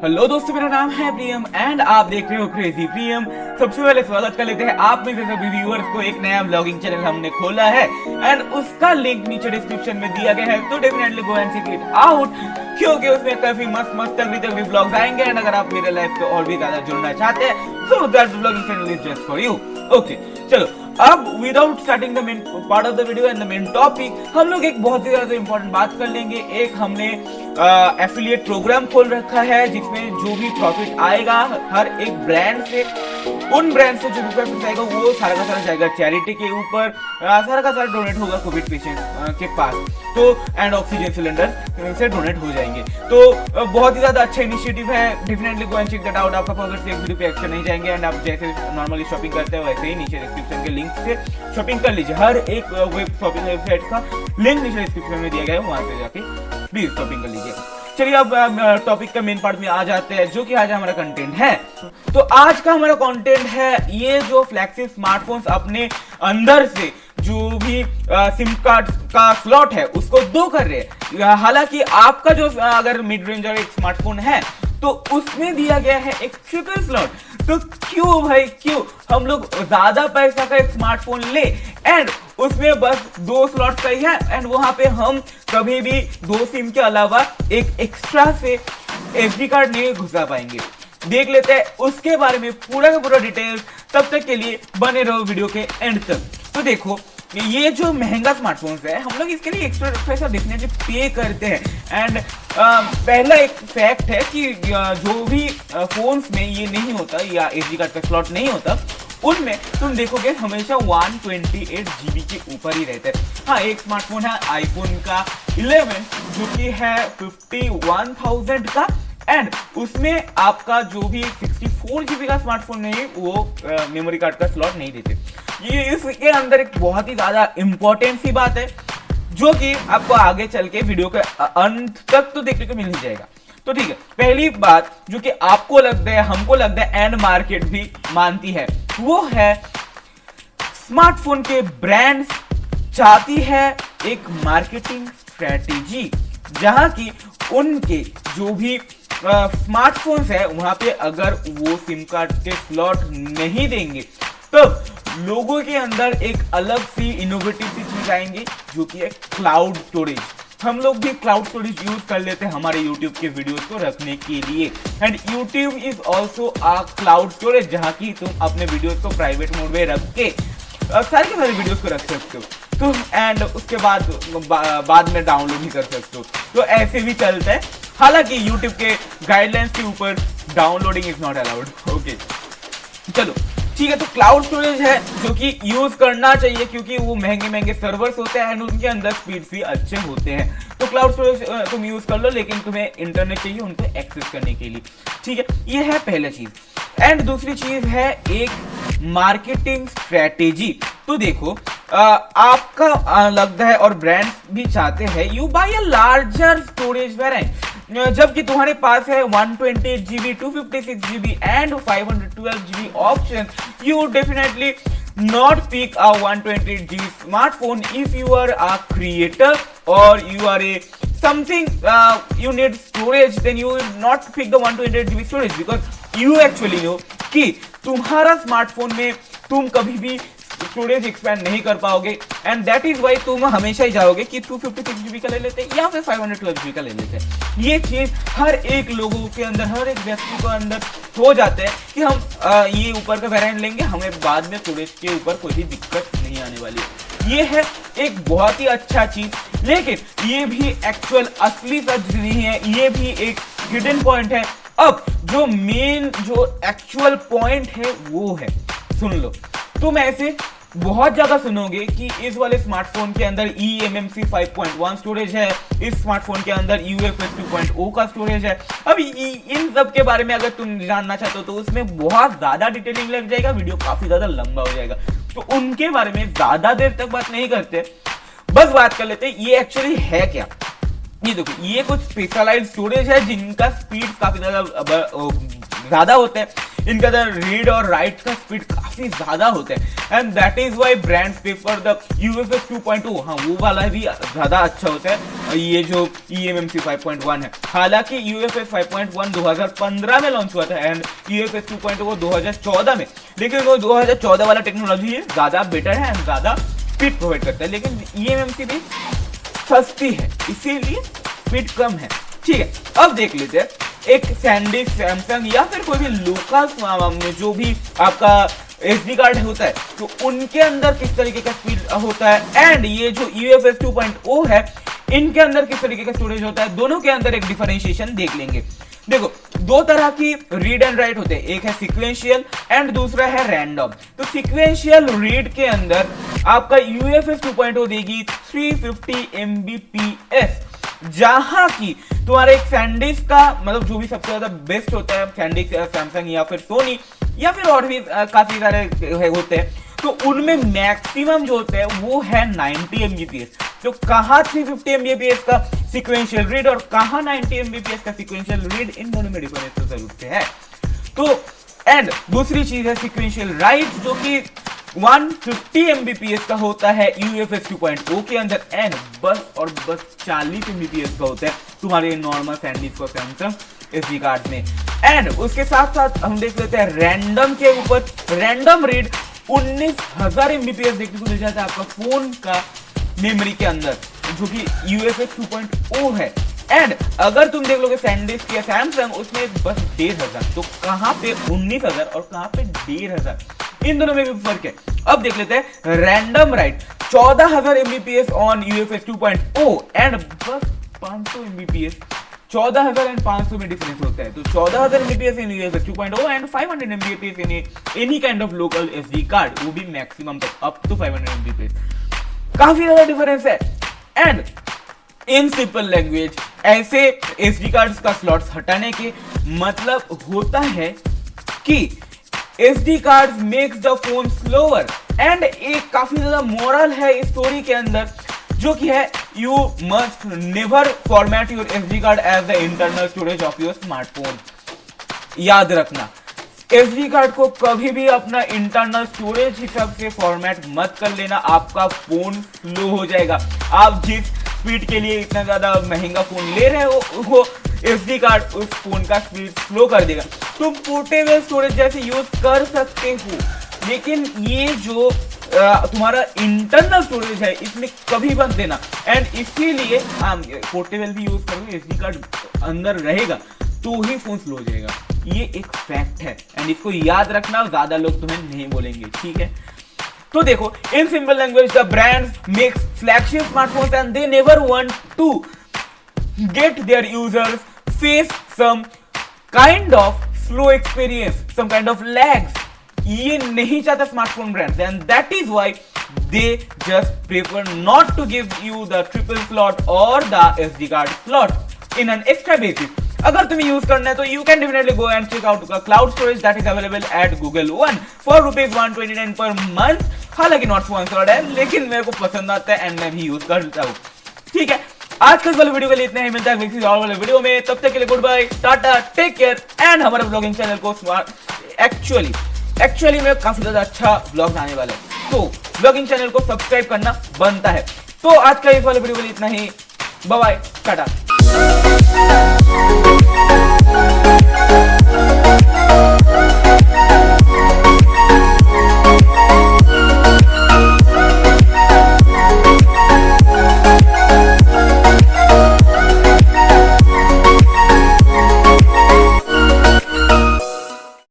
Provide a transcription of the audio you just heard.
Hello दोस्तों, मेरा नाम है प्रियम एंड आप देख रहे हो क्रेजी प्रियम। सबसे पहले स्वागत कर लेते हैं आप में से सभी व्यूअर्स को। एक नया ब्लॉगिंग चैनल हमने खोला है एंड उसका लिंक नीचे डिस्क्रिप्शन में दिया गया है, तो definitely go and check it out, क्योंकि उसमें काफी मस्त मस्त तगड़ी ब्लॉग्स आएंगे। एंड अगर आप मेरे लाइफ पे और भी ज्यादा जुड़ना चाहते हैं तो that blogging channel is just for you. Okay, चलो अब without starting the main part of the video and the main topic, हम लोग एक बहुत ही ज्यादा इंपॉर्टेंट बात कर लेंगे। एक हमने एफिलिएट प्रोग्राम खोल रखा है जिसमें जो भी प्रॉफिट आएगा हर एक ब्रांड से, उन ब्रांड से जो भी प्रॉफिट आएगा वो सारा का सारा जाएगा चैरिटी के ऊपर, सारा का सारा डोनेट होगा कोविड पेशेंट्स के पास, तो एंड ऑक्सीजन सिलेंडर से डोनेट हो जाएंगे। तो बहुत ही ज्यादा अच्छा इनिशिएटिव है, definitely go and check that out. आपका अगर से एक वीडियो पे एक्शन नहीं जाएंगे एंड आप जैसे नॉर्मली शॉपिंग करते हो वैसे ही नीचे डिस्क्रिप्शन के लिंक से शॉपिंग कर लीजिए। हर एक वेब शॉपिंग वेबसाइट का लिंक नीचे डिस्क्रिप्शन में दिया गया है, वहां से जाके प्लीज शॉपिंग कर लीजिए। चलिए अब टॉपिक का मेन पार्ट में आ जाते हैं, जो कि आज हमारा कंटेंट है। तो आज का हमारा कंटेंट है ये जो फ्लैगशिप स्मार्टफोन्स अपने अंदर से जो भी सिम कार्ड का स्लॉट है उसको दो कर रहे हैं। हालांकि आपका जो अगर मिड रेंज और एक स्मार्टफोन है तो उसमें दिया गया है एक ट्रिपल स्लॉट। तो क्यों भाई, क्यों हम लोग ज्यादा पैसा का एक स्मार्टफोन ले एंड उसमें बस दो स्लॉट सही है एंड वहां पे हम कभी भी दो सिम के अलावा एक एक्स्ट्रा से एसडी कार्ड नहीं घुसा पाएंगे। देख लेते हैं उसके बारे में पूरा का पूरा डिटेल्स। तब तक के लिए बने रहो वीडियो के एंड तक। तो देखो, ये जो महंगा स्मार्टफोन्स है हम लोग इसके लिए एक्स्ट्रा पैसा डेफिनेटली पे करते हैं। एंड पहला एक फैक्ट है कि जो भी फोन्स में ये नहीं होता या एसडी कार्ड का स्लॉट नहीं होता, उनमें तुम देखोगे हमेशा 128 GB के ऊपर ही रहते हैं। हाँ, एक स्मार्टफोन है आईफोन का 11 जो कि है 51,000 का एंड उसमें आपका जो भी 64 GB का स्मार्टफोन नहीं वो मेमोरी कार्ड का स्लॉट नहीं देते। ये इसके अंदर एक बहुत ही ज्यादा इंपॉर्टेंट सी बात है जो कि आपको आगे चल के वीडियो के अंत तक तो देखने को मिल ही जाएगा। तो ठीक है, पहली बात जो कि आपको लगता है, हमको लगता है एंड मार्केट भी मानती है, वो है स्मार्टफोन के ब्रांड्स चाहती है एक मार्केटिंग स्ट्रेटेजी जहां की उनके जो भी स्मार्टफोन्स है वहां पे अगर वो सिम कार्ड के स्लॉट नहीं देंगे तो लोगों के अंदर एक अलग सी इनोवेटिव सी चीज आएंगी जो कि है क्लाउड स्टोरेज। हम लोग भी क्लाउड स्टोरेज यूज कर लेते हैं हमारे YouTube के वीडियोस को रखने के लिए and YouTube is also a cloud storage जहां की तुम अपने वीडियोस को प्राइवेट मोड में रख के सारे के सारे वीडियोस को रख सकते हो तो एंड उसके बाद में डाउनलोड भी कर सकते हो। तो ऐसे भी चलता है, हालांकि YouTube के गाइडलाइंस के ऊपर downloading is not allowed. Okay, चलो ठीक है। तो क्लाउड स्टोरेज है जो कि यूज करना चाहिए क्योंकि वो महंगे महंगे सर्वर्स होते हैं एंड उनके अंदर स्पीड भी अच्छे होते हैं। तो क्लाउड स्टोरेज तुम यूज कर लो, लेकिन तुम्हें इंटरनेट चाहिए उनको एक्सेस करने के लिए। ठीक है, ये है पहला चीज। एंड दूसरी चीज है एक मार्केटिंग स्ट्रेटेजी। तो देखो, आपका लगता है और ब्रांड्स भी चाहते हैं you buy a larger storage variant, जबकि तुम्हारे पास है 128 GB, 256 GB and 512 GB option. You definitely not pick a 128 GB smartphone if you are a creator or you are a something you need storage, then you will not pick the 128 GB storage because you actually know कि तुम्हारा smartphone में तुम कभी भी storage expand नहीं कर पाओगे and that is why तुम हमेशा ही जाओगे कि 256 GB का ले लेते हैं या फिर 512 GB का ले लेते हैं। ये चीज हर एक लोगों के अंदर, हर एक व्यक्ति को अंदर हो जाता है कि हम ये ऊपर का वेरिएंट लेंगे, हमें बाद में स्टोरेज के ऊपर कोई भी दिक्कत नहीं आने वाली। ये है एक बहुत ही अच्छा चीज, लेकिन ये भी एक्चुअल असली सच नहीं है, ये भी एक हिडन पॉइंट है। अब जो मेन जो एक्चुअल पॉइंट है वो है, सुन लो। तुम ऐसे बहुत ज्यादा सुनोगे कि इस वाले स्मार्टफोन के अंदर eMMC 5.1 स्टोरेज है, इस स्मार्टफोन के अंदर UFS 2.0 का स्टोरेज है। अब इन सब के बारे में अगर तुम जानना चाहते हो तो उसमें बहुत ज्यादा डिटेलिंग लग जाएगा, वीडियो काफी ज्यादा लंबा हो जाएगा, तो उनके बारे में ज्यादा देर तक बात नहीं करते, बस बात कर लेते हैं ये एक्चुअली है क्या। ये देखो, ये कुछ स्पेशलाइज्ड स्टोरेज है जिनका स्पीड काफी ज्यादा होता है, इनका रीड और राइट का स्पीड काफी काफी ज्यादा होते हैं and that is why brands prefer the UFS 2.0। हाँ, वो वाला भी ज्यादा अच्छा होता है, ये जो eMMC 5.1 है। हालांकि UFS 5.1 2015 में लॉन्च हुआ था एंड UFS 2.0 2014 में, लेकिन वो 2014 वाला टेक्नोलॉजी ज्यादा बेटर है एंड ज्यादा स्पीड प्रोवाइड करता है, लेकिन eMMC भी सस्ती है इसीलिए स्पीड कम है। ठीक है, अब देख लेते हैं एक सैंडिस्क, सैमसंग या फिर कोई भी लोकल में जो भी आपका SD कार्ड होता है तो उनके अंदर किस तरीके का स्पीड होता है एंड ये जो UFS 2.0 है इनके अंदर किस तरीके का स्टोरेज होता है, दोनों के अंदर एक डिफरेंशिएशन देख लेंगे। देखो, दो तरह की रीड एंड राइट होते हैं, एक है सीक्वेंशियल एंड दूसरा है रैंडम। तो सीक्वेंशियल रीड के अंदर आपका UFS 2.0 देगी 350 Mbps, जहां की तुम्हारे एक सैंडिस्क का मतलब जो भी सबसे ज्यादा बेस्ट होता है, सैंडिस्क या सैमसंग या फिर सोनी या फिर और भी काफी सारे होते हैं, तो उनमें मैक्सिमम जो होता है वो है 90 Mbps। तो कहां 350 Mbps का सीक्वेंशियल रीड और कहां 90 Mbps का सीक्वेंशियल रीड, इन दोनों में डिफरेंस तो जरूर से है। तो एंड दूसरी चीज है सीक्वेंशियल राइट, जो कि 150 Mbps का होता है UFS 2.0 के अंदर एंड बस और बस 40 Mbps का होता है तुम्हारे नॉर्मल सैंडिस्क और सैमसंग SD कार्ड में। एंड उसके साथ साथ हम देख लेते हैं रैंडम के ऊपर, रैंडम रीड 19,000 Mbps देखने को मिल जाता है आपका फोन का मेमोरी के अंदर, जो कि UFS 2.0 है। एंड अगर तुम देख लोगे सैंडिस्क या सैमसंग, उसमें बस 1,500, तो कहां पे 19,000 और कहां पे 1,500, इन दोनों में भी फर्क है। अब देख लेते हैं random right 14,000 Mbps on UFS 2.0 and बस 500 Mbps, 14,500 में डिफरेंस होता है। तो 14,000 Mbps in UFS 2.0 and 500 Mbps in any kind of local SD card, वो भी मैक्सिमम तक अप टू 500 Mbps, काफी ज्यादा डिफरेंस है। एंड इन सिंपल लैंग्वेज ऐसे SD कार्ड्स का स्लॉट्स हटाने के मतलब होता है कि SD cards makes the phone slower and एक काफी ज्यादा मोरल है इस स्टोरी के अंदर, जो कि है you must never format your SD card as the internal storage of your smartphone. याद रखना, SD कार्ड को कभी भी अपना इंटरनल स्टोरेज हिसाब से फॉर्मेट मत कर लेना, आपका फोन स्लो हो जाएगा। आप जिस स्पीड के लिए इतना ज्यादा महंगा फोन ले रहे हो वो SD कार्ड उस फोन का स्पीड स्लो कर देगा। तुम पोर्टेबल स्टोरेज जैसे यूज कर सकते हो, लेकिन ये जो तुम्हारा इंटरनल स्टोरेज है इसमें कभी मत देना। एंड इसीलिए पोर्टेबल भी यूज करोगे, SD कार्ड अंदर रहेगा तो ही फोन स्लो हो जाएगा, ये एक फैक्ट है एंड इसको याद रखना, ज्यादा लोग तुम्हें नहीं बोलेंगे, ठीक है। तो देखो, in simple language the brands makes flagship smartphones and they never want to get their users face some kind of slow experience, some kind of lags. ये नहीं चाहता smartphone brands and that is why they just prefer not to give you the triple slot or the SD card slot in an extra basis। अगर तुम्हें use करना है तो you can definitely go and check out the cloud storage that is available at Google One for ₹129 per month। हालांकि not sponsored है, लेकिन मेरे को पसंद आता है एंड मैं भी यूज करता हूँ, ठीक है। आज के वाले वीडियो के लिए इतना ही, मिलता है किसी और वाले वीडियो में, तब तक के लिए good bye, tata, take care and हमारे ब्लॉगिंग चैनल को एक्चुअली में काफी ज्यादा अच्छा ब्लॉग आने वाला है, तो ब्लॉगिंग चैनल को सब्सक्राइब करना बनता है। तो आज का इस वाले वीडियो के लिए इतना ही, बाय बाय, टाटा।